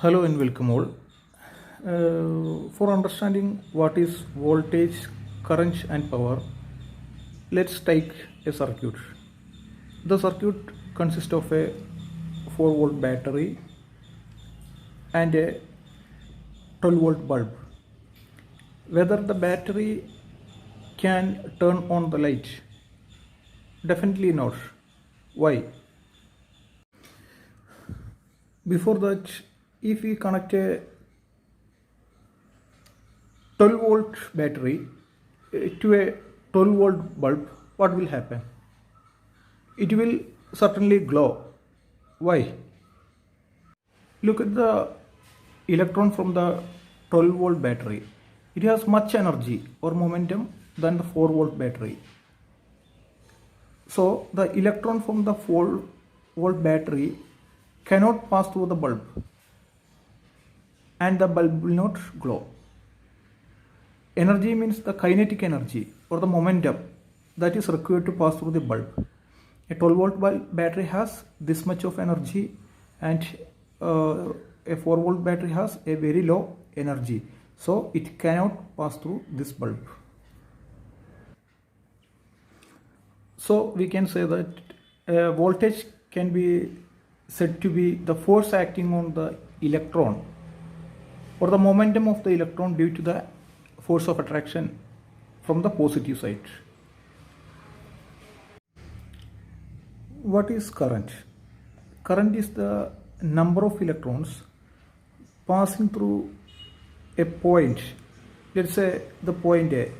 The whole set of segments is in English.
Hello and welcome all. For understanding what is voltage, current, and power, let's take a circuit. The circuit consists of a 4-volt battery and a 12-volt bulb. Whether the battery can turn on the light? Definitely not. Why? Before that, if we connect a 12-volt battery to a 12-volt bulb, what will happen? It will certainly glow. Why? Look at the electron from the 12-volt battery. It has much energy or momentum than the 4-volt battery. So the electron from the 4-volt battery cannot pass through the bulb and the bulb will not glow. Energy means the kinetic energy or the momentum that is required to pass through the bulb. A 12-volt bulb battery has this much of energy and a 4-volt battery has a very low energy. So it cannot pass through this bulb. So we can say that voltage can be said to be the force acting on the electron or the momentum of the electron due to the force of attraction from the positive side. What is current? Current is the number of electrons passing through a point, let's say the point A,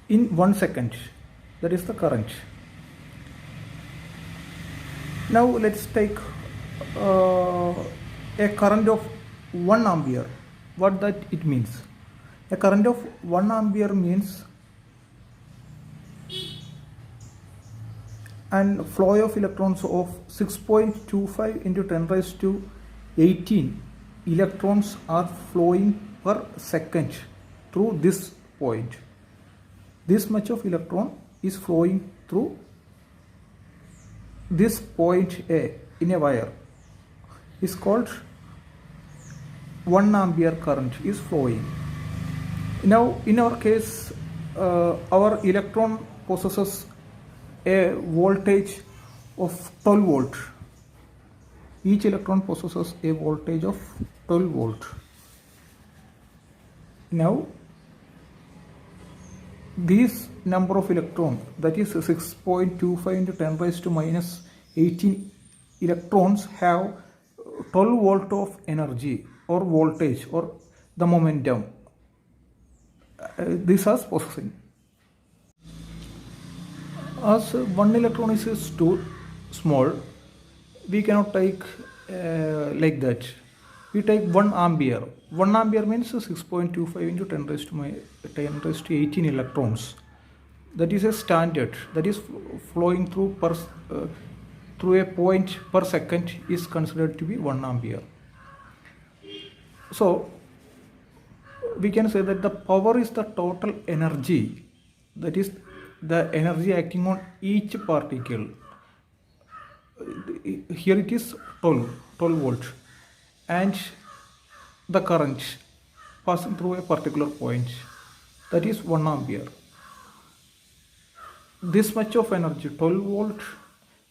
in 1 second. That is the current. Now let's take a current of 1 ampere. What that it means? A current of 1 ampere means and flow of electrons of 6.25 into 10 raised to 18 electrons are flowing per second through this point. This much of electron is flowing through this point A in a wire is called 1 ampere current is flowing. Now in our case our electron possesses a voltage of 12 volt. Each electron possesses a voltage of 12 volt. Now this number of electron, that is 6.25 into 10 raised to minus 18 electrons, have 12 volt of energy or voltage or the momentum this is possessing. As 1 electron is too small, we cannot take like that. We take 1 ampere. 1 ampere means 6.25 into 10 raised to 18 electrons. That is a standard. That is flowing through through a point per second is considered to be 1 ampere. So we can say that the power is the total energy. That is the energy acting on each particle. Here it is 12 volt and the current passing through a particular point, that is 1 ampere. This much of energy, 12 volt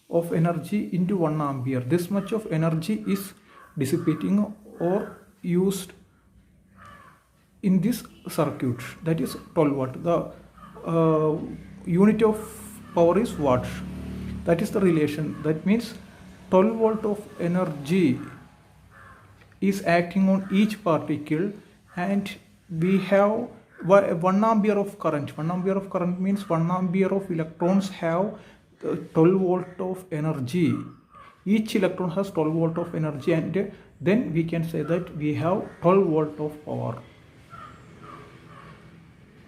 of energy into 1 ampere, this much of energy is dissipating or used in this circuit, that is 12 watt. The unit of power is watt. That is the relation. That means 12 volt of energy is acting on each particle and we have 1 ampere of current. 1 ampere of current means 1 ampere of electrons have 12 volt of energy. Each electron has 12 volt of energy and then we can say that we have 12 volt of power.